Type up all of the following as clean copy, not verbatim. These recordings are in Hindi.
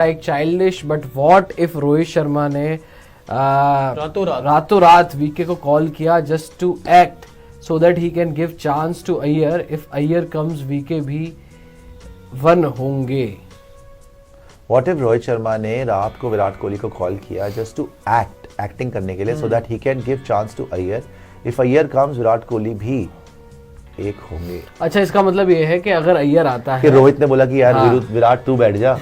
like childish, but what if Rohit Sharma ने रातों रात वीके को कॉल किया just to act so that he can give chance to Iyer. if Iyer comes VK भी वन होंगे. What if रोहित शर्मा ने रात को विराट कोहली को कॉल किया just to एक्टिंग करने के लिए so that he can give chance to Iyer. if Iyer comes Virat Kohli भी एक होंगे. अच्छा, इसका मतलब ये है कि अगर अय्यर आता है कि रोहित ने बोला कि यार विराट तू बैठ जा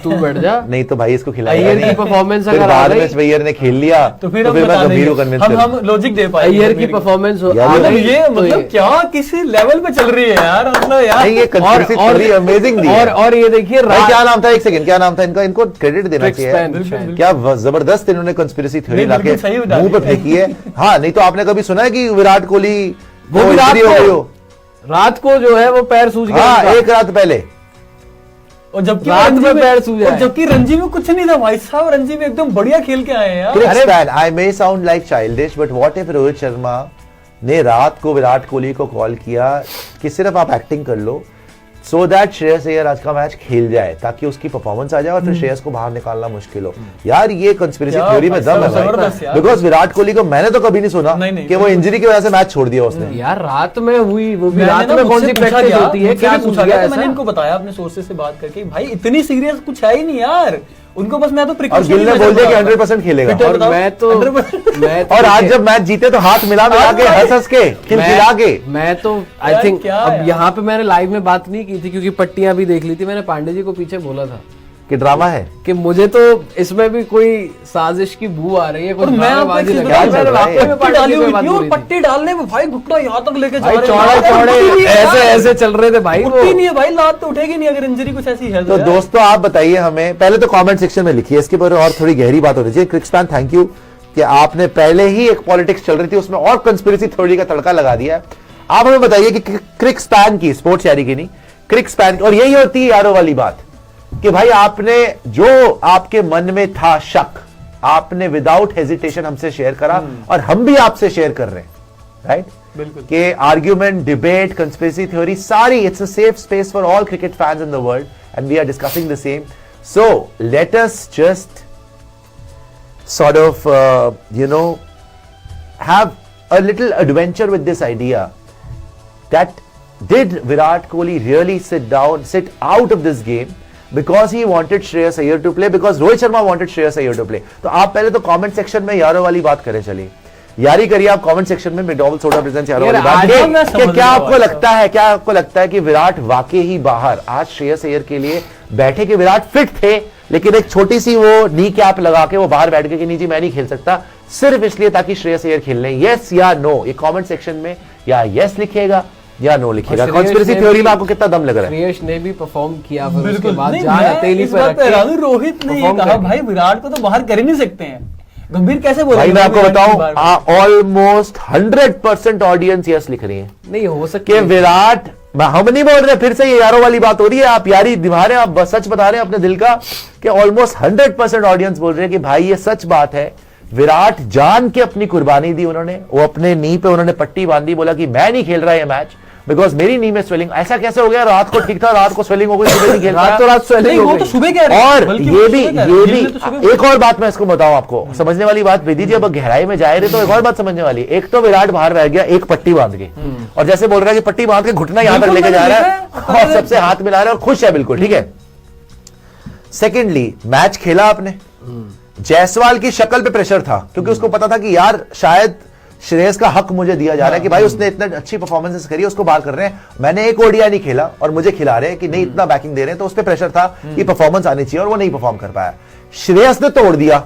नहीं तो भाई इसको खिलाएगा अय्यर की परफॉर्मेंस अगर बाद में अय्यर ने खेल लिया तो फिर मैं गंभीर को कन्विंस करूं. हम लॉजिक दे पाएंगे. अय्यर की परफॉर्मेंस ये मतलब क्या किसी लेवल पे चल रही है यार. मतलब यार ये कंस्पिरेसी थ्योरी अमेजिंग थी. और ये देखिए क्या नाम था, एक सेकंड, क्या नाम था इनका, इनको क्रेडिट देना चाहिए. क्या जबरदस्त इन्होंने कंस्पिरेसी थ्योरी लाके मुंह पे फेंकी है. हाँ, नहीं तो आपने कभी सुना है कि विराट कोहली वो रात को जो है वो पैर सूज गया. हाँ, एक रात पहले. और जबकि रात में पैर सूजा है. जबकि रणजी में कुछ नहीं था भाई साहब. रणजी में एकदम बढ़िया खेल के आए हैं यार. Crick span, I may sound like childish but what if Rohit Sharma ने रात को विराट कोहली को कॉल किया कि सिर्फ आप एक्टिंग कर लो सो दैट श्रेयस अय्यर आज का मैच खेल जाए ताकि उसकी परफॉर्मेंस आ जाए और फिर श्रेयस को बाहर निकालना मुश्किल हो. यार ये कंस्पिरेसी थ्योरी में दम है बिकॉज विराट कोहली को मैंने तो कभी नहीं सुना कि वो इंजरी की वजह से मैच छोड़ दिया उसने. यार रात में हुई वो भी रात में कौन सी प्रैक्टिस होती है, क्या पूछा गया. मैंने इनको बताया अपने सोर्सेज से बात करके भाई इतनी सीरियस कुछ है ही नहीं यार उनको. बस मैं तो प्रिकॉशन गिल ने बोल दिया कि 100% खेलेगा. और मैं और आज जब मैच जीते तो हाथ मिला के हंस के खिलखिला के. मैं तो आई थिंक अब यहाँ पे मैंने लाइव में बात नहीं की थी क्योंकि पट्टियां भी देख ली थी. मैंने पांडे जी को पीछे बोला था कि ड्रामा है कि मुझे तो इसमें भी कोई साजिश की बू आ रही है. कुछ पट्टी डालने में भाई घुटना यहाँ तक लेके जा चौड़े ऐसे चल रहे थे भाई. वो नहीं है भाई, लात तो उठेगी नहीं अगर इंजरी कुछ ऐसी है. तो दोस्तों आप बताइए हमें, पहले तो कमेंट सेक्शन में लिखिए इसके ऊपर और थोड़ी गहरी बात हो रही है. क्रिकस्पैन थैंक यू कि आपने पहले ही एक पॉलिटिक्स चल रही थी उसमें और कंस्पिरेसी थ्योरी का तड़का लगा दिया है. आप हमें बताइए कि क्रिकस्पैन की, स्पोर्ट्स यारी की नहीं, क्रिकस्पैन, और यही होती है यारों वाली बात कि भाई आपने जो आपके मन में था शक आपने विदाउट हेजिटेशन हमसे शेयर करा और हम भी आपसे शेयर कर रहे हैं. राइट, बिल्कुल. कि आर्ग्यूमेंट, डिबेट, कंस्पिरेसी थ्योरी सारी, it's a safe space for all cricket fans in the world and we are discussing the same. So let us just sort of have a little adventure with this idea that did Virat Kohli really sit out of this game because he wanted Shreyas Iyer to play, because Rohit Sharma wanted Shreyas Iyer to play. तो आप पहले तो कमेंट सेक्शन में यारों वाली बात करें. चलिए यारी करिए आप कमेंट सेक्शन में McDowell सोडा प्रेजेंट्स यारों वाली बात. क्या आपको लगता है कि विराट वाकई ही बाहर आज श्रेयस अय्यर के लिए बैठे कि विराट फिट थे लेकिन एक छोटी सी वो नी कैप लगा के वो बाहर बैठ गए कि नहीं जी मैं नहीं खेल सकता सिर्फ इसलिए ताकि श्रेयस अय्यर खेल लें? यस या नो, ये कमेंट सेक्शन में या यस लिखेगा या नो लिखेगा. कॉन्स्पिरेसी थ्योरी में आपको कितना दम लग रहा है? श्रेयस ने भी परफॉर्म किया फिर उसके बाद रोहित ने ये कहा भाई विराट को तो बाहर कर ही नहीं सकते हैं. गंभीर कैसे बोला भाई मैं आपको बताऊं ऑलमोस्ट 100% ऑडियंस यस लिख रही है. नहीं हो सकता विराट, हम नहीं बोल रहे, फिर से ये यारों वाली बात हो रही है. आप यारी दिखा रहे हैं, आप सच बता रहे हैं अपने दिल का कि ऑलमोस्ट 100% ऑडियंस बोल रहे हैं कि भाई ये सच बात है. विराट जान के अपनी कुर्बानी दी उन्होंने, वो अपने नी पे उन्होंने पट्टी बांधी, बोला कि मैं नहीं खेल रहा ये मैच बिकॉज मेरी नी में स्वेलिंग. ऐसा कैसे हो गया? रात को ठीक था, रात को स्वेलिंग हो गई, सुबह नहीं खेल रहा. रात स्वेलिंग हो गई. सुबह कह रहे हैं. और ये भी एक और बात मैं इसको बताऊं आपको समझने वाली बात. विधि जी अब गहराई में जाए रहे तो एक और बात समझने वाली. एक तो विराट बाहर रह गया एक पट्टी बांध के और जैसे बोल रहा है कि पट्टी बांध के घुटना यहां तक लेके जा रहा है और सबसे हाथ मिला रहा है और खुश है बिल्कुल. ठीक है. सेकेंडली मैच खेला आपने, जायसवाल की शक्ल पे प्रेशर था क्योंकि उसको पता था कि यार शायद श्रेयस का हक मुझे दिया जा रहा है कि भाई उसने इतनी अच्छी परफॉर्मेंस करी, उसको बाहर कर रहे हैं. मैंने एक ओडीआई नहीं खेला और मुझे खिला रहे हैं कि नहीं इतना बैकिंग दे रहे हैं, तो उस पर प्रेशर था कि परफॉर्मेंस आनी चाहिए और वो नहीं परफॉर्म कर पाया. श्रेयस ने तोड़ दिया.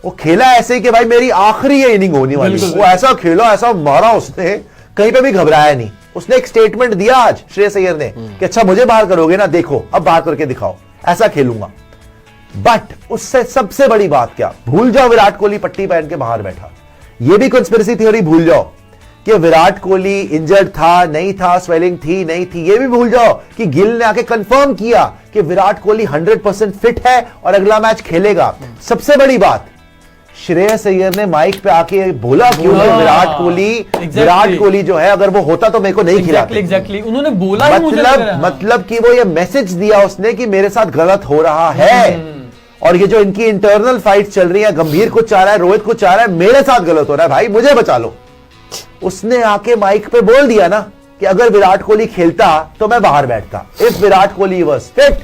वो खेला ऐसे ही कि भाई मेरी आखिरी ये इनिंग होने वाली. वो ऐसा खेला, ऐसा मारा उसने, कहीं पे भी घबराया नहीं. उसने एक स्टेटमेंट दिया आज श्रेयस अय्यर ने कि अच्छा मुझे बाहर करोगे ना, देखो अब बाहर करके दिखाओ, ऐसा खेलूंगा. बट उससे सबसे बड़ी बात क्या, भूल जाओ विराट कोहली पट्टी पहन के बाहर बैठा. ये भी कंस्पिरेसी थ्योरी भूल जाओ कि विराट कोहली इंजर्ड था नहीं था, स्वेलिंग थी नहीं थी. ये भी भूल जाओ कि गिल ने आके कंफर्म किया कि विराट कोहली 100% फिट है और अगला मैच खेलेगा. सबसे बड़ी बात, श्रेयस अय्यर ने माइक पे आके बोला क्यों कि विराट कोहली जो है अगर वो होता तो मेरे को नहीं खिलाते. एग्जैक्टली उन्होंने बोला मतलब कि वो ये मैसेज दिया उसने कि मेरे साथ गलत हो रहा है और ये जो इनकी इंटरनल फाइट चल रही है, गंभीर कुछ चाह रहा है, रोहित कुछ चाह रहा है, मेरे साथ गलत हो रहा है भाई, मुझे बचा लो। उसने आके माइक पे बोल दिया ना कि अगर विराट कोहली खेलता तो मैं बाहर बैठता। If Virat Kohli was fit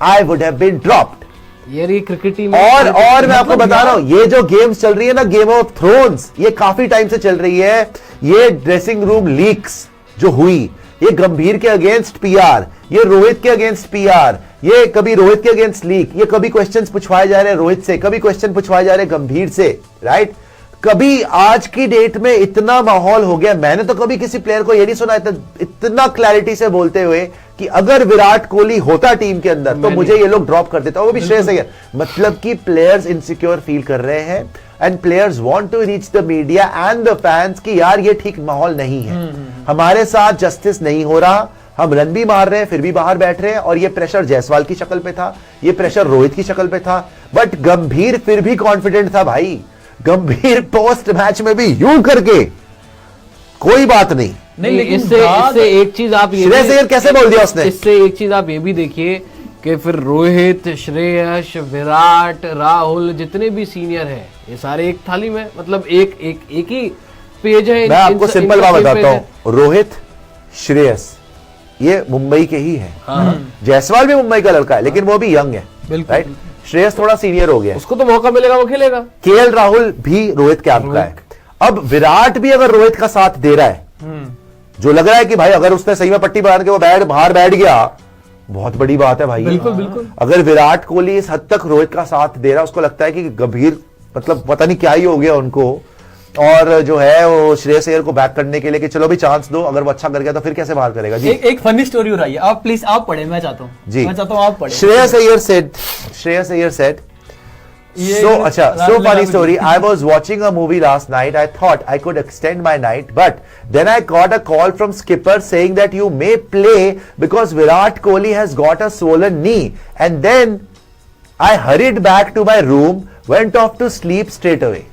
I would have been dropped. यार ये क्रिकेट टीम और मैं आपको बता रहा हूं, ये जो गेम्स चल रही है ना, गेम ऑफ थ्रोन्स, ये काफी टाइम से चल रही है। ये ड्रेसिंग रूम लीक्स जो हुई, ये गंभीर के अगेंस्ट पीआर, ये रोहित के अगेंस्ट पीआर, ये कभी रोहित के अगेंस्ट लीक, ये कभी क्वेश्चंस पूछवाए जा रहे हैं रोहित से, कभी क्वेश्चन पूछवाए जा रहे हैं गंभीर से, राइट। कभी आज की डेट में इतना माहौल हो गया, मैंने तो कभी किसी प्लेयर को ये नहीं सुना इतना क्लैरिटी से बोलते हुए कि अगर विराट कोहली होता टीम के अंदर तो मुझे ये लोग ड्रॉप कर देता, वो भी श्रेयस अय्यर। मतलब कि प्लेयर्स इनसिक्योर फील कर रहे हैं and players want to reach the media and the fans कि यार ये ठीक माहौल नहीं है, हमारे साथ जस्टिस नहीं हो रहा, हम रन भी मार रहे हैं फिर भी बाहर बैठ रहे हैं। और ये प्रेशर जायसवाल की शक्ल पे था, ये प्रेशर रोहित की शक्ल पे था, बट गंभीर फिर भी कॉन्फिडेंट था भाई। गंभीर पोस्ट मैच में भी यूं करके कोई बात नहीं, लेकिन इससे एक चीज आप ये श्रेयस अय्यर कैसे बोल दिया उसने, इससे एक चीज आप ये भी देखिए कि फिर रोहित, श्रेयस, विराट, राहुल जितने भी सीनियर हैं ये सारे एक थाली में, मतलब एक ही पेज है। मैं आपको सिंपल बात बताता हूं, रोहित, श्रेयस ये मुंबई के ही हैं। जायसवाल भी मुंबई का लड़का है लेकिन वो भी यंग है, राइट। श्रेयस थोड़ा सीनियर हो गया, उसको तो मौका मिलेगा वो खेलेगा। केएल राहुल भी रोहित कैंप का है। अब विराट भी अगर रोहित का साथ दे रहा है, जो लग रहा है कि भाई अगर उसने सही में पट्टी बांध के वो बाहर बैठ गया, बहुत बड़ी बात है भाई। बिल्कुल बिल्कुल। अगर विराट कोहली इस हद तक रोहित का साथ दे रहा है, उसको लगता है कि गंभीर मतलब पता नहीं क्या ही हो गया उनको, और जो है वो श्रेयस अय्यर को बैक करने के लिए कि चलो भी चांस दो, अगर वो अच्छा कर गया तो फिर कैसे बाहर करेगा जी। एक फनी स्टोरी हो रही है, आप प्लीज आप पढ़े, मैं चाहता हूँ जी, मैं चाहता हूँ आप पढ़े। Shreyas Iyer said So, so funny story. I was watching a movie last night. I thought I could extend my night, but then I got a call from skipper saying that you may play because Virat Kohli has got a swollen knee. And then I hurried back to my room, went off to sleep straight away.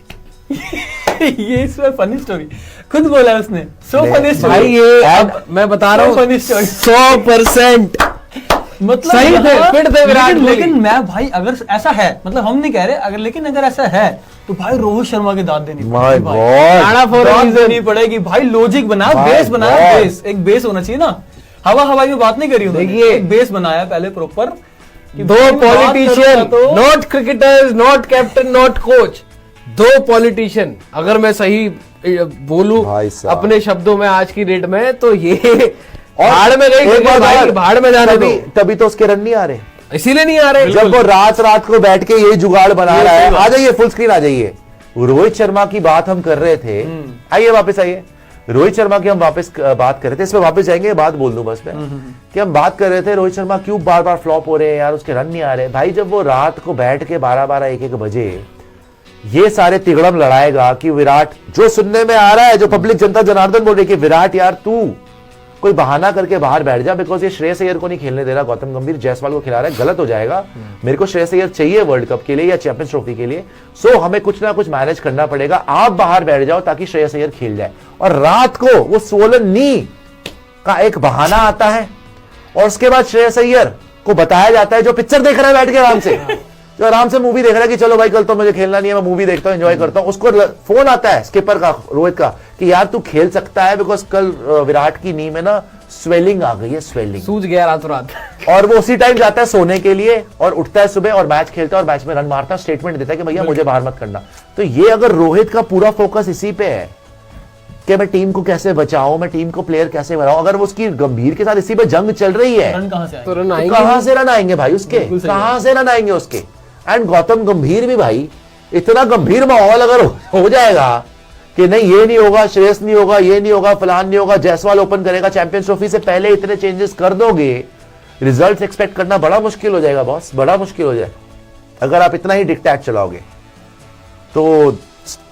ये इसमें फनी स्टोरी खुद बोला उसने। सो फनी स्टोरी भाई ये अब मैं बता रहा हूँ 100% मतलब सही थे, फिट थे विराट कोहली। लेकिन मैं भाई अगर ऐसा है, मतलब हम नहीं कह रहे अगर, लेकिन अगर ऐसा है तो भाई रोहित शर्मा की दाद देनी देनी पड़ेगी भाई। लॉजिक बना, बेस बनाया, बेस एक बेस होना चाहिए ना, हवाई में बात नहीं करी उन्होंने, देखिए एक बेस बनाया पहले प्रॉपर। दो politician, not cricketers, not captain, not coach, दो पॉलिटिशियन, अगर मैं सही बोलूं अपने शब्दों में आज की डेट में, तो ये भाड़ में गई, भाड़ में जाने दो। तभी तो उसके रन नहीं आ रहे, इसीलिए नहीं आ रहे। जब वो रात को बैठ के ये जुगाड़ बना रहा है। आ जाइए फुल स्क्रीन आ जाइए। रोहित शर्मा की बात हम कर रहे थे, आइए वापस आइए। रोहित शर्मा की हम वापस बात कर रहे थे, इसमें वापस जाएंगे, बात बोल दूं बस मैं कि हम बात कर रहे थे रोहित शर्मा क्यों बार बार फ्लॉप हो रहे हैं यार, उसके रन नहीं आ रहे। भाई जब वो रात को बैठ के 12-12, 1-1 बजे ये सारे तिगड़म लड़ाएगा कि विराट, जो सुनने में आ रहा है, जो पब्लिक जनता जनार्दन बोल रही है कि विराट यार तू कोई बहाना करके बाहर बैठ जा, बिकॉज ये श्रेयस अय्यर को नहीं खेलने दे रहा, गौतम गंभीर जायसवाल को खिला रहा है, गलत हो जाएगा। मेरे को श्रेयस अय्यर चाहिए वर्ल्ड कप के लिए या चैंपियंस ट्रॉफी के लिए, सो हमें कुछ ना कुछ मैनेज करना पड़ेगा, आप बाहर बैठ जाओ ताकि श्रेयस अय्यर खेल जाए। और रात को वो स्वोलन नी का एक बहाना आता है और उसके बाद श्रेयस अय्यर को बताया जाता है, जो पिक्चर देख रहा है बैठ के आराम से, जो आराम से मूवी देख रहा है कि चलो भाई कल तो मुझे खेलना नहीं है, मैं मूवी देखता हूं, एंजॉय करता हूं, उसको फोन आता है स्किपर का, रोहित का, कि यार तू खेल सकता है बिकॉज कल विराट की नी में ना स्वेलिंग आ गई है, स्वेलिंग सूझ गया रातों रात। और वो उसी टाइम जाता है सोने के लिए और उठता है सुबह और मैच खेलता है और मैच में रन मारता है, स्टेटमेंट देता है कि भैया मुझे बाहर मत करना। तो ये अगर रोहित का पूरा फोकस इसी पे है कि मैं टीम को कैसे बचाऊं, मैं टीम को प्लेयर कैसे बनाऊं, अगर वो उसकी गंभीर के साथ इसी पे जंग चल रही है, तो कहां से रन आएंगे भाई उसके, कहां से रन आएंगे उसके। एंड गौतम गंभीर भी भाई, इतना गंभीर माहौल अगर हो जाएगा कि नहीं ये नहीं होगा, श्रेयस नहीं होगा, ये नहीं होगा, फलान नहीं होगा, जायसवाल ओपन करेगा, चैंपियंस ट्रॉफी से पहले इतने चेंजेस कर दोगे, रिजल्ट्स एक्सपेक्ट करना बड़ा मुश्किल हो जाएगा बॉस, बड़ा मुश्किल हो जाएगा अगर आप इतना ही डिक्टेट चलाओगे। तो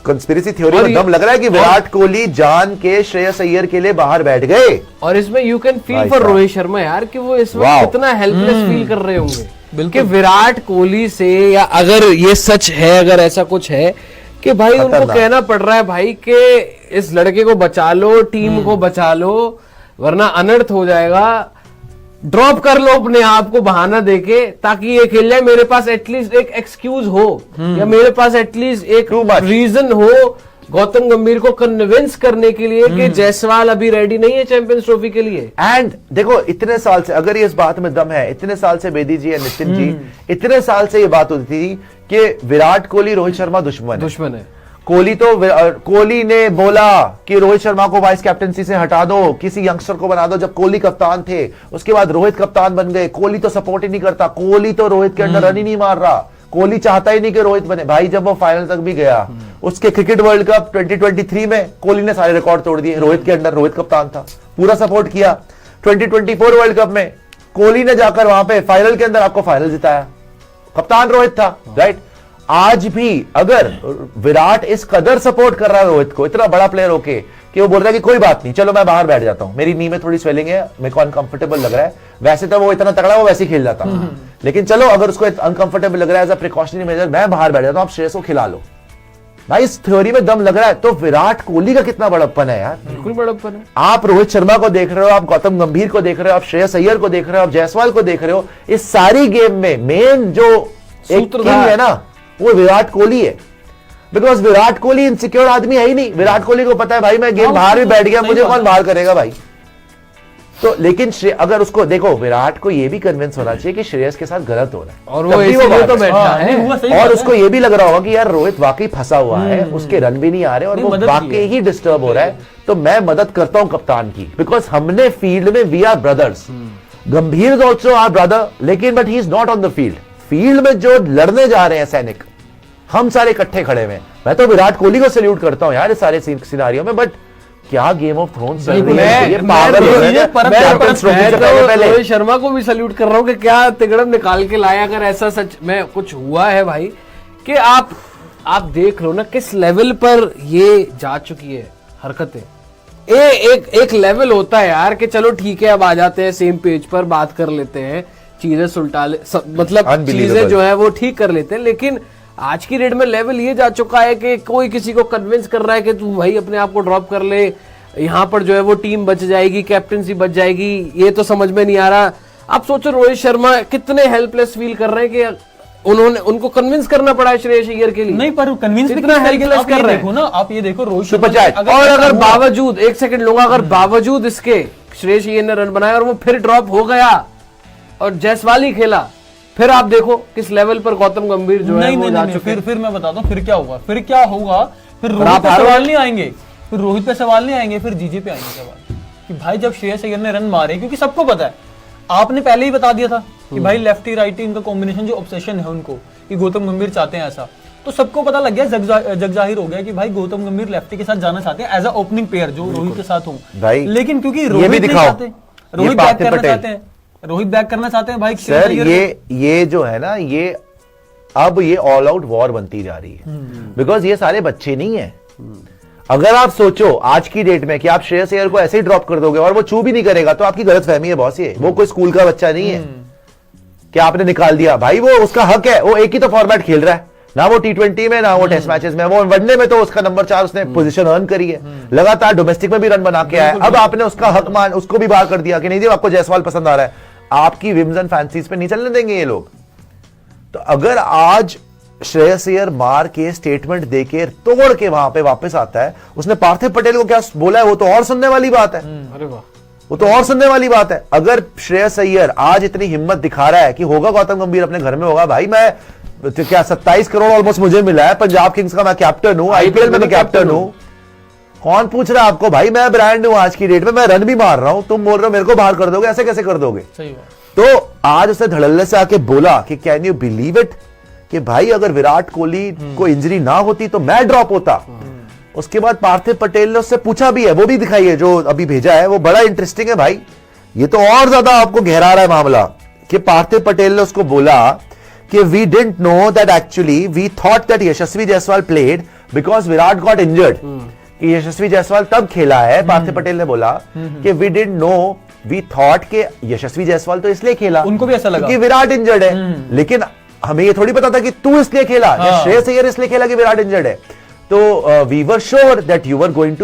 कंस्पिरेसी थ्योरी में दम लग रहा है कि विराट कोहली जान के श्रेयस अय्यर के लिए बाहर बैठ गए। और इसमें you can feel for Rohit Sharma यार कि वो इसमें कितना हेल्पलेस फील कर रहे होंगे, बिल्कुल विराट कोहली से, या अगर ये सच है, अगर ऐसा कुछ है कि भाई उनको कहना पड़ रहा है भाई कि इस लड़के को बचा लो, टीम को बचा लो, वरना अनर्थ हो जाएगा। ड्रॉप कर लो अपने आप को बहाना देके, ताकि ये खेल जाए, मेरे पास एटलीस्ट एक एक्सक्यूज हो, या मेरे पास एटलीस्ट एक रीजन हो गौतम गंभीर को कन्विंस करने के लिए कि जायसवाल अभी रेडी नहीं है चैंपियंस ट्रॉफी के लिए। एंड देखो, इतने साल से अगर ये इस बात में दम है, इतने साल से बेदी जी या नितिन जी, इतने साल से ये बात होती थी कि विराट कोहली रोहित शर्मा दुश्मन है। कोहली ने बोला कि रोहित शर्मा को वाइस कैप्टनसी से हटा दो, किसी यंगस्टर को बना दो, जब कोहली कप्तान थे। उसके बाद रोहित कप्तान बन गए, कोहली तो सपोर्ट ही नहीं करता, कोहली तो रोहित के अंडर रन ही नहीं मार रहा, कोहली चाहता ही नहीं कि रोहित बने। भाई जब वो फाइनल तक भी गया, उसके क्रिकेट वर्ल्ड कप 2023 में कोहली ने सारे रिकॉर्ड तोड़ दिए, रोहित के अंडर, रोहित कप्तान था, पूरा सपोर्ट किया। 2024 वर्ल्ड कप में कोहली ने जाकर वहां पे फाइनल के अंदर आपको फाइनल जिताया, कप्तान रोहित था, राइट। आज भी अगर विराट इस कदर सपोर्ट कर रहा है रोहित को, इतना बड़ा प्लेयर होके, कि वो बोल रहा है कि कोई बात नहीं, चलो मैं बाहर बैठ जाता हूं, मेरी नी में थोड़ी स्वेलिंग है, मेरे को अनकंफर्टेबल लग रहा है, वैसे तो वो इतना तगड़ा वो वैसे ही खेल जाता, लेकिन चलो अगर उसको अनकंफर्टेबल लग रहा है एज अ प्रिकॉशनरी मेजर, मैं बाहर बैठ जाता हूं, आप श्रेयस को खिला लो। भाई इस थ्योरी में दम लग रहा है, तो विराट कोहली का कितना बड़प्पन है यार, बिल्कुल बड़प्पन है। आप रोहित शर्मा को देख रहे हो, आप गौतम गंभीर को देख रहे हो, आप श्रेयस अय्यर को देख रहे हो, आप जायसवाल को देख रहे हो, इस सारी गेम में मेन जो एक किंग है ना, वो विराट कोहली है। बिकॉज विराट कोहली इनसिक्योर आदमी है ही नहीं, विराट कोहली को पता है भाई मैं गेम बाहर भी बैठ गया, मुझे कौन बाहर करेगा भाई। तो लेकिन अगर उसको देखो, विराट को ये भी कन्विंस होना चाहिए कि श्रेयस के साथ गलत हो रहा है, और वो इसीलिए तो बैठा है, और उसको ये भी लग रहा होगा कि यार रोहित वाकई फंसा हुआ है, उसके रन भी नहीं आ रहे और वो वाकई ही डिस्टर्ब हो रहा है, तो मैं मदद करता हूं कप्तान की। बिकॉज हमने फील्ड में वी आर ब्रदर्स, गंभीर इज ऑल्सो आवर ब्रदर, लेकिन but he is not on the field में जो लड़ने जा रहे हैं सैनिक, हम सारे इकट्ठे खड़े हुए। मैं तो विराट कोहली को सैल्यूट करता हूं यार इस सारे सिनारियों में, बट क्या गेम ऑफ थ्रोन्स चल रही है, ये पावर रोहित शर्मा को भी सैल्यूट कर रहा हूं कि क्या तिगड़म निकाल के लाया। अगर ऐसा सच में कुछ हुआ है भाई, कि आप देख लो ना किस लेवल पर ये जा चुकी है हरकतें। एक लेवल होता है यार कि चलो ठीक है, अब आ जाते हैं सेम पेज पर, बात कर लेते हैं, चीजें सुलटा मतलब चीजें जो है वो ठीक कर लेते हैं। लेकिन आज की डेट में लेवल ये जा चुका है कि कोई किसी को कन्विंस कर रहा है कि तू भाई अपने आप को ड्रॉप कर ले, यहाँ पर जो है वो टीम बच जाएगी, कैप्टनसी बच जाएगी, ये तो समझ में नहीं आ रहा। आप सोचो रोहित शर्मा कितने हेल्पलेस फील कर रहे हैं कि उनको कन्विंस करना पड़ा है श्रेयस अय्यर के लिए। नहीं, पर कन्विंस कितना हेल्पलेस कर रहे हैं ना। आप ये देखो रोहित शर्मा, और अगर बावजूद, एक सेकंड लूंगा, अगर बावजूद इसके श्रेयस अय्यर ने रन बनाया और वो फिर ड्रॉप हो गया और जायसवाल ही खेला, फिर आप देखो किस लेवल पर गौतम गंभीर जो है वो जा चुके हैं। फिर मैं बताता हूँ फिर क्या होगा, फिर रोहित पे सवाल नहीं आएंगे, फिर रोहित पे सवाल नहीं आएंगे, फिर जीजे पे आएंगे सवाल कि भाई जब श्रेयस अय्यर ने रन मारे, क्योंकि सबको पता है, आपने पहले ही बता दिया था कि भाई लेफ्टी राइटी इनका कॉम्बिनेशन जो ऑब्सेशन है उनको, कि गौतम गंभीर चाहते हैं ऐसा, तो सबको पता लग गया, जग जाहिर हो गया कि भाई गौतम गंभीर लेफ्टी के साथ जाना चाहते हैं एज अ ओपनिंग पेयर, जो रोहित के साथ हो। लेकिन क्योंकि रोहित नहीं चाहते, रोहित बैक करना चाहते हैं, रोहित बैक करना चाहते हैं भाई सर, ये जो है ना, ये अब ये ऑल आउट वॉर बनती जा रही है। बिकॉज ये सारे बच्चे नहीं है। अगर आप सोचो आज की डेट में कि आप श्रेयस अय्यर को ऐसे ही ड्रॉप कर दोगे और वो चू भी नहीं करेगा, तो आपकी गलतफहमी है बॉस। ये वो कोई स्कूल का बच्चा नहीं है कि आपने निकाल दिया। भाई वो उसका हक है, वो एक ही तो फॉर्मेट खेल रहा है ना, वो T20 में ना वो टेस्ट मैचेस में, वो वनडे में तो उसका नंबर 4 उसने पोजीशन अर्न करी है, लगातार डोमेस्टिक में भी रन बना के आया। अब आपने उसका हक मान उसको भी बाहर कर दिया कि नहीं जी आपको जायसवाल पसंद आ रहा है, आपकी विम्स एंड फैंसीज पे नहीं चलने देंगे ये लोग। तो अगर आज श्रेयस अय्यर मार के स्टेटमेंट देके तोड़ के वहां पे वापस आता है, उसने पार्थिव पटेल को क्या बोला है वो तो और सुनने वाली बात है। अरे वाह, वो तो और सुनने वाली बात है। अगर श्रेयस अय्यर आज इतनी हिम्मत दिखा रहा है कि होगा गौतम गंभीर अपने घर में होगा, भाई मैं तो क्या 27 करोड़ ऑलमोस्ट मुझे मिला है, पंजाब किंग्स का मैं कैप्टन हूं, आईपीएल में मैं कैप्टन हूं, कौन पूछ रहा है आपको? भाई मैं ब्रांड हूं आज की डेट में, मैं रन भी मार रहा हूं, तुम बोल रहे हो मेरे को बाहर कर दोगे, ऐसे कैसे कर दोगे? सही बात। तो आज उसने धड़ल्ले से आके बोला कि कैन यू बिलीव इट, कि भाई अगर विराट कोहली को इंजरी ना होती तो मैं ड्रॉप होता। उसके बाद पार्थिव पटेल ने उससे पूछा भी है, वो भी दिखाई है जो अभी भेजा है, वो बड़ा इंटरेस्टिंग है भाई। ये तो और ज्यादा आपको गहरा रहा है मामला कि पार्थिव पटेल ने उसको बोला कि we didn't know that actually we thought that Yashasvi Jaiswal played because Virat got injured. कि यशस्वी जायसवाल तब खेला है, पार्थिव पटेल ने बोला कि we didn't know, we thought कि यशस्वी जायसवाल तो इसलिए खेला, उनको भी ऐसा लगा कि विराट इंजर्ड है, लेकिन हमें ये थोड़ी पता था कि तू इसलिए खेला या श्रेयस अय्यर इसलिए खेला कि विराट इंजर्ड है। तो we were sure that you were going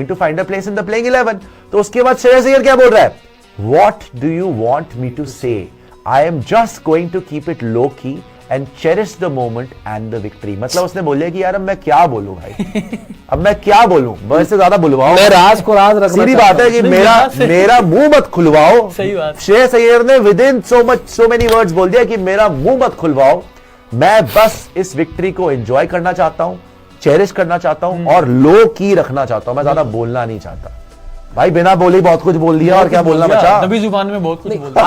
to find a place in the playing 11। तो उसके बाद श्रेयस अय्यर क्या बोल रहा है? What do you want me to say? I am just going to keep it low key and cherish the moment and the victory. मतलब उसने बोले कि यार अब मैं क्या बोलूं भाई, अब मैं क्या बोलूं, बस से ज्यादा बुलवाओ, मैं राज को राज रखना सीधी बात है कि मेरा मुंह मत खुलवाओ। सही बात। श्रेयस अय्यर ने with in so many words बोल दिया कि मेरा मुंह मत खुलवाओ, मैं बस इस विक्ट्री को एंजॉय करना चाहता हूं, चेरिश करना चाहता हूं और लो की रखना चाहता हूं, मैं ज्यादा बोलना नहीं चाहता। भाई बिना बोले बहुत कुछ बोल दिया और क्या बोलना बचा, दबी जुबान में बहुत कुछ बोल दिया।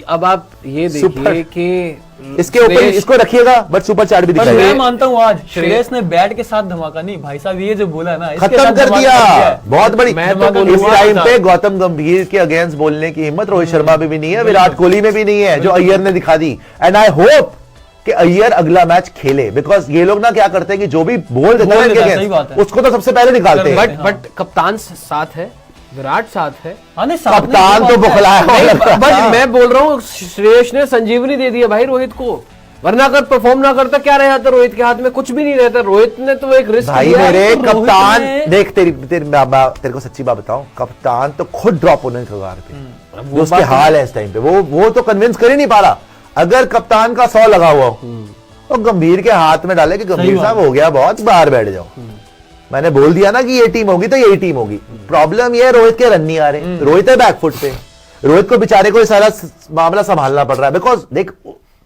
अब आप ये देखिए कि इसके ऊपर इसको रखिएगा, बट सुपर चैट भी दिखाई। मैं मानता हूँ आज श्रेयस ने बैट के साथ धमाका नहीं, भाई साहब ये जो बोला ना खत्म कर दिया, बहुत बड़ी। मैं तो इस टाइम पे गौतम गंभीर के अगेंस्ट बोलने की हिम्मत रोहित शर्मा में भी नहीं है, विराट कोहली में भी नहीं है, जो अय्यर ने दिखा दी। एंड आई होप कि अय्यर अगला मैच खेले, बिकॉज ये लोग ना क्या करते हैं कि जो भी बोल देते हैं उसको तो सबसे पहले निकालते हैं। बट कप्तान साथ है, विराट साथ है, कप्तान तो बुखला है। बस मैं बोल रहा हूँ श्रेयस ने संजीवनी दे दिया भाई रोहित को, वरना अगर परफॉर्म ना करता क्या रह जाता, रोहित के हाथ में कुछ भी नहीं रहता। रोहित ने तो एक रिस्क भाई मेरे कप्तान देख, तेरे को सच्ची बात बताऊं, कप्तान तो खुद ड्रॉप होने के कगार पे, वो उसके हाल है इस टाइम पे, वो तो कन्विंस कर ही नहीं पा रहा। अगर कप्तान का 100 लगा हुआ तो गंभीर के हाथ में डाले कि गंभीर साहब हो गया बहुत, बाहर बैठ जाओ। मैंने बोल दिया ना कि ये टीम होगी तो यही टीम होगी। प्रॉब्लम ये है रोहित के रन नहीं आ रहे, रोहित है बैकफुट पे, रोहित को बेचारे को सारा मामला संभालना पड़ रहा है। बिकॉज देख,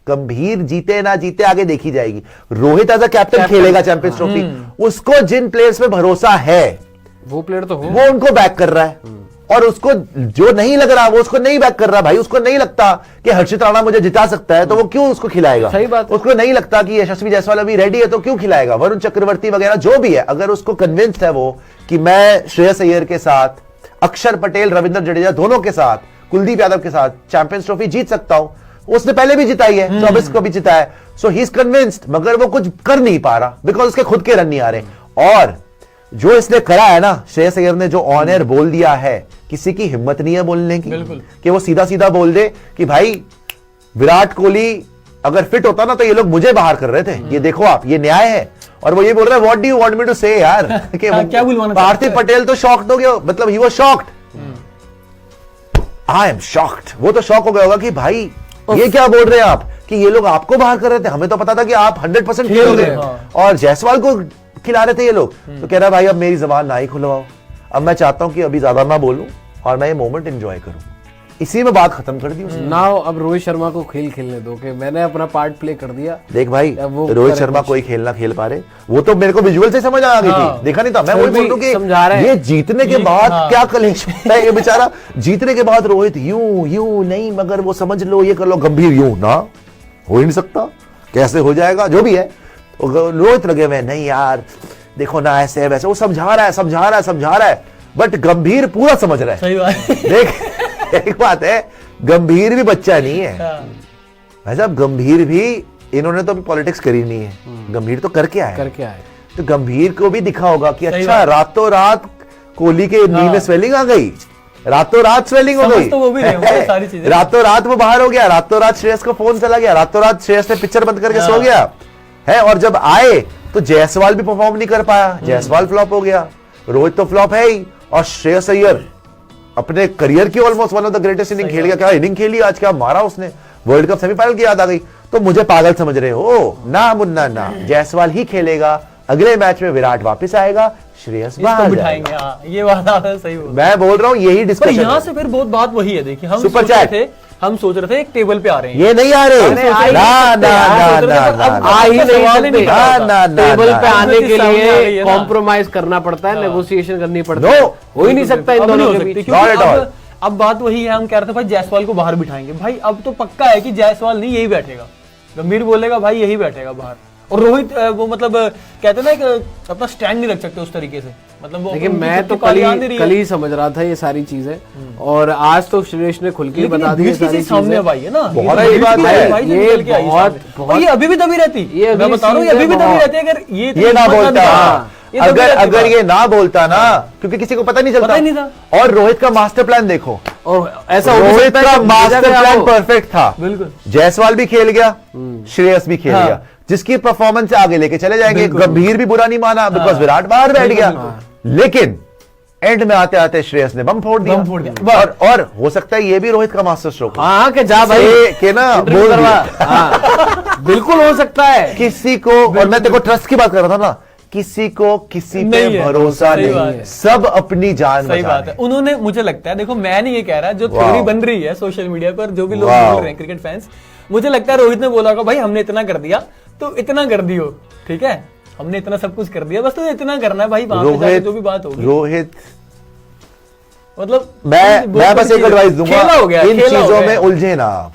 गंभीर जीते ना जीते आगे देखी जाएगी, रोहित एज अ कैप्टन खेलेगा चैंपियंस ट्रॉफी, उसको जिन प्लेयर्स पे भरोसा है वो प्लेयर तो हो, वो उनको बैक कर रहा है, और उसको जो नहीं लग रहा वो उसको नहीं बैक कर रहा। भाई उसको नहीं लगता कि हर्षित राणा मुझे जिता सकता है तो वो क्यों उसको खिलाएगा, सही बात। उसको नहीं लगता कि यशस्वी जायसवाल अभी रेडी है तो क्यों खिलाएगा, वरुण चक्रवर्ती वगैरह जो भी है, अगर उसको कन्विंस्ड है वो कि मैं श्रेयस अय्यर के साथ, अक्षर पटेल, रविंद्र जडेजा दोनों के साथ, कुलदीप यादव के साथ चैंपियंस ट्रॉफी जीत सकता हूं, उसने पहले भी जिताई है, 24 को भी जिता है, सो ही इज कन्विंस्ड, मगर वो कुछ कर नहीं पा रहा बिकॉज उसके खुद के रन नहीं आ रहे। और जो इसने करा है ना, श्रेयस अय्यर ने जो ऑन एयर बोल दिया है, किसी की हिम्मत नहीं है बोलने की कि वो सीधा सीधा बोल दे कि भाई विराट कोहली अगर फिट होता ना तो ये लोग मुझे बाहर कर रहे थे, ये देखो आप, ये न्याय है। और वो ये बोल रहा है what do you want me to say यार, कि क्या बुलवाना, पार्थिव पटेल तो शॉक्ड हो गया, मतलब he was shocked, I am shocked. वो तो शॉक हो गया होगा कि भाई ये क्या बोल रहे हैं आप, कि ये लोग आपको बाहर कर रहे थे, हमें तो पता था कि आप 100% खेलोगे, और जायसवाल को खिला रहे थे ये लोग। तो कह रहा है भाई अब मेरी जबान ना ही खुलवाओ, अब मैं चाहता हूं कि अभी ज्यादा ना बोलूं और मैं ये मोमेंट एंजॉय करूं। इसी में बात खत्म कर दी उसने। नाउ अब रोहित शर्मा को खेलने दो कि मैंने अपना पार्ट प्ले कर दिया। देख भाई, रोहित शर्मा कोई खेल ना खेल पा रहे, वो तो मेरे को विजुअल से समझ आ गई थी, देखा नहीं था। मैं वही बोल रहा हूं कि ये जीतने के बाद क्या कलेश होता है, ये बेचारा जीतने के बाद रोहित यूं नहीं, मगर वो समझ लो ये कर लो, गंभीर यूं ना, हो ही नहीं सकता, कैसे हो जाएगा, जो भी है। रोहित लगे हुए नहीं यार देखो ना ऐसे है वैसे, वो समझा रहा है, बट गंभीर पूरा समझ रहा है। सही बात। देख एक बात है, गंभीर भी बच्चा नहीं है भाई साहब, गंभीर भी, इन्होंने तो अभी पॉलिटिक्स करी नहीं है, गंभीर तो करके आए, तो गंभीर को भी दिखा होगा कि अच्छा रातों रात कोहली के नी में स्वेलिंग आ गई, रातों रात स्वेलिंग हो गई, तो वो भी सारी चीजें, रातों रात वो बाहर हो गया, रातों रात श्रेयस को फोन चला गया, रातों रात श्रेयस ने पिक्चर बंद करके सो गया है, और जब आए तो जायसवाल भी परफॉर्म नहीं कर पाया, जायसवाल फ्लॉप हो गया, रोहित तो फ्लॉप है ही, और श्रेयस अय्यर अपने करियर की almost one of the greatest inning खेल गया। क्या इनिंग खेली आज, क्या मारा उसने, वर्ल्ड कप सेमीफाइनल की याद आ गई। तो मुझे पागल समझ रहे हो ना मुन्ना ना, जायसवाल ही खेलेगा, अगले मैच में विराट वापस आएगा, श्रेयस बाहर बिठाएंगे। ये बात आपने सही बोला, मैं बोल रहा हूँ यही डिस्कशन। यहाँ से फिर बहुत बात वही है, देखिए हम सोच रहे थे एक टेबल पे आ रहे हैं, ये नहीं आ रहे, टेबल पे आने के लिए कॉम्प्रोमाइज करना पड़ता है, नेगोशिएशन करनी पड़ती है, हो ही नहीं सकता इन दोनों के बीच। अब बात वही है, हम कह रहे थे भाई जायसवाल को बाहर बिठाएंगे, भाई अब तो पक्का है कि जायसवाल नहीं यही बैठेगा, गंभीर बोलेगा भाई यही बैठेगा बाहर, और रोहित वो मतलब कहते ना अपना स्टैंड नहीं रख सकते उस तरीके से, मतलब वो लेकिन मैं तो कल ही समझ रहा था ये सारी चीजें, और आज तो श्रेयस ने खुल के बता दी सारी सामने भाई है ना, बहुत बड़ी बात है, ये बहुत, ये अभी भी दबी रहती, मैं बता रहा हूँ अभी भी दबी रहती है, अगर ये ना बोलता, अगर ये ना बोलता ना, क्योंकि किसी को पता नहीं चलता। और रोहित का मास्टर प्लान देखो, और ऐसा रोहित का मास्टर प्लान परफेक्ट था, बिल्कुल, जायसवाल भी खेल गया, श्रेयस भी खेल गया, जिसकी परफॉर्मेंस से आगे लेके चले जाएंगे। गंभीर भी बुरा नहीं माना बिकॉज विराट बाहर बैठ गया, लेकिन एंड में आते आते श्रेयस ने बम फोड़ दिया। और हो सकता है ये भी रोहित का मास्टर स्ट्रोक। हाँ के जा भाई के ना बोल हाँ, बिल्कुल हो सकता है। किसी को, और मैं देखो ट्रस्ट की बात कर रहा था ना, किसी को किसी पे भरोसा नहीं, सब अपनी जान सही बात है। उन्होंने, मुझे लगता है, देखो मैं नहीं ये कह रहा, जो थ्योरी बन रही है सोशल मीडिया पर, जो भी लोग बोल रहे हैं क्रिकेट फैंस, मुझे लगता है रोहित ने बोला होगा भाई हमने इतना कर दिया तो इतना कर दियो, ठीक है, हमने इतना सब कुछ कर दिया, बस तो इतना करना है भाई, वहां पे जाके जो भी बात होगी। रोहित मतलब मैं बस एक एडवाइस दूंगा, इन चीजों में उलझे ना आप,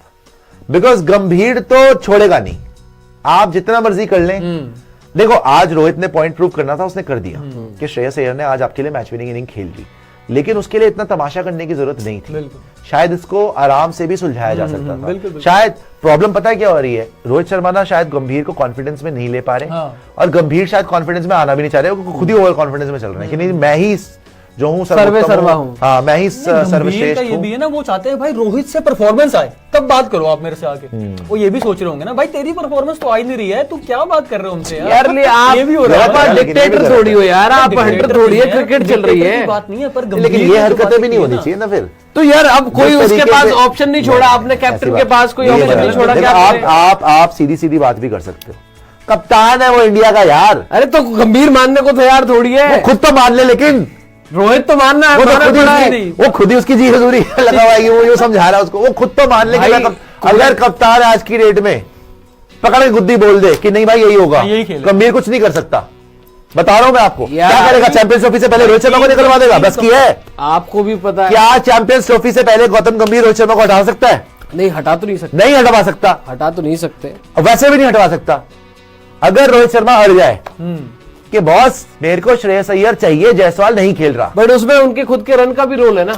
बिकॉज गंभीर तो छोड़ेगा नहीं, आप जितना मर्जी कर लें। देखो आज रोहित ने पॉइंट प्रूव करना था, उसने कर दिया कि श्रेयस अय्यर ने आज आपके लिए मैच विनिंग इनिंग खेल ली, लेकिन उसके लिए इतना तमाशा करने की जरूरत नहीं थी। शायद इसको आराम से भी सुलझाया जा सकता था। शायद प्रॉब्लम पता है क्या हो रही है, रोहित शर्मा ना शायद गंभीर को कॉन्फिडेंस में नहीं ले पा रहे, और गंभीर शायद कॉन्फिडेंस में आना भी नहीं चाह रहे, खुद ही ओवर कॉन्फिडेंस में चल रहे हैं कि नहीं मैं ही जो हूँ सर्वा हूँ, हाँ मैं ही सर्वश्रेष्ठ हूँ। ये भी है ना, वो चाहते हैं भाई रोहित से परफॉर्मेंस आए, तब बात करो आप मेरे से आके। वो ये भी सोच रहे होंगे ना भाई तेरी परफॉर्मेंस तो आ ही नहीं रही है, तू क्या बात कर रहे हो उनसे यार। आप ये भी हो रहा है, डिक्टेटर थोड़ी हो यार, आप हंटर थोड़ी है, क्रिकेट चल रही है, बात नहीं है, पर लेकिन ये हरकतें भी नहीं होनी चाहिए ना फिर। तो यार अब कोई उसके पास ऑप्शन नहीं छोड़ा, आपने कैप्टन के पास कोई ऑप्शन नहीं छोड़ा। क्या आप सीधी सीधी बात भी कर सकते हो, कप्तान है वो इंडिया का यार। अरे तो गंभीर मानने को तैयार थोड़ी है, खुद तो मान ले, लेकिन रोहित तो मानना है, वो खुद ही उसकी जी हजूरी लगा हुआ है, वो जो समझा रहा है उसको, वो खुद तो मान ले कि अगर कप्तान आज की डेट में पकड़ के गुद्दी बोल दे कि नहीं भाई यही होगा, गंभीर कुछ नहीं कर सकता। बता रहा हूं मैं आपको, क्या करेगा चैंपियंस ट्रॉफी से पहले रोहित शर्मा को निकलवा देगा, बस की है। आपको भी पता है क्या चैंपियंस ट्रॉफी से पहले गौतम गंभीर रोहित शर्मा को हटा सकता है? नहीं, हटा तो नहीं सकता, नहीं हटवा सकता, हटा तो नहीं सकते, वैसे भी नहीं हटवा सकता। अगर रोहित शर्मा हट जाए कि बॉस मेरे को श्रेयस अय्यर चाहिए, जायसवाल नहीं खेल रहा, बट उसमें उनके खुद के रन का भी रोल है ना।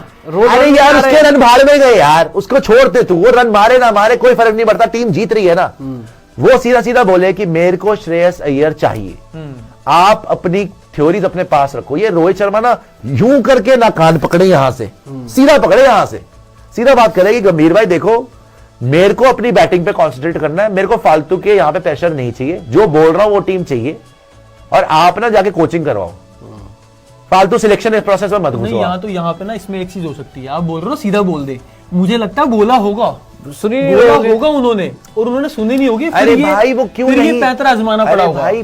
अरे यार उसके रन भाड़ में गए यार, उसको छोड़ते तू, वो रन मारे ना मारे कोई फर्क नहीं पड़ता, टीम जीत रही है ना। वो सीधा सीधा बोले कि मेरे को श्रेयस अय्यर चाहिए। आप अपनी थ्योरीज अपने पास रखो। ये रोहित शर्मा ना यूं करके ना कान पकड़े यहां से, सीधा पकड़े यहां से, सीधा बात करे कि गंभीर भाई देखो मेरे को अपनी बैटिंग पे कॉन्सेंट्रेट करना है, मेरे को फालतू के यहां पे प्रेशर नहीं चाहिए, जो बोल रहा हूं वो टीम चाहिए, और आप ना जाके कोचिंग करवाओ, फालतू सिलेक्शन प्रोसेस में मत घुसो। यहाँ पे ना इसमें एक चीज हो सकती है, आप बोल रहे हो सीधा बोल दे, मुझे लगता है बोला होगा, बोला होगा उन्होंने, और उन्होंने सुनी नहीं होगी। अरे भाई वो क्यों नहीं, ये पैंतरा आजमाना पड़ा होगा भाई।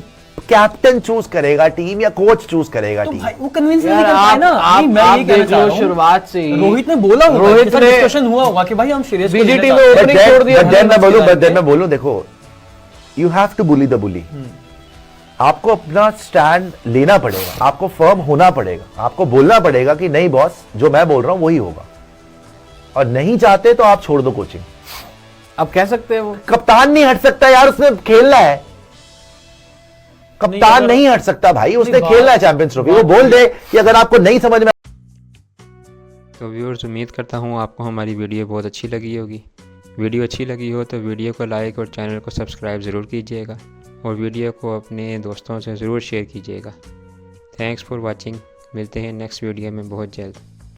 कैप्टन चूज करेगा टीम या कोच चूज करेगा टीम, वो कन्विंस नहीं कर पाए ना। मैं ये कहना चाह रहा हूं, शुरुआत से ही रोहित ने बोला होगा, रोहित ने डिस्कशन हुआ होगा कि भाई हम श्रेयस को बीजीटी में ओपनिंग छोड़ दिया। मैं बोलूं देखो, you have to bully the bully. आपको अपना स्टैंड लेना पड़ेगा, आपको फर्म होना पड़ेगा, आपको बोलना पड़ेगा कि नहीं बॉस जो मैं बोल रहा हूं वही होगा, और नहीं चाहते तो आप छोड़ दो कोचिंग। अब कह सकते हैं वो कप्तान नहीं हट सकता यार, उसने खेलना है, कप्तान नहीं हट सकता भाई, उसने खेलना है चैंपियंस ट्रॉफी। वो बोल दे कि अगर आपको नहीं समझ में। तो व्यूअर्स उम्मीद करता हूँ आपको हमारी वीडियो बहुत अच्छी लगी होगी। वीडियो अच्छी लगी हो तो वीडियो को लाइक और चैनल को सब्सक्राइब ज़रूर कीजिएगा, और वीडियो को अपने दोस्तों से ज़रूर शेयर कीजिएगा। थैंक्स फॉर वॉचिंग, मिलते हैं नेक्स्ट वीडियो में बहुत जल्द।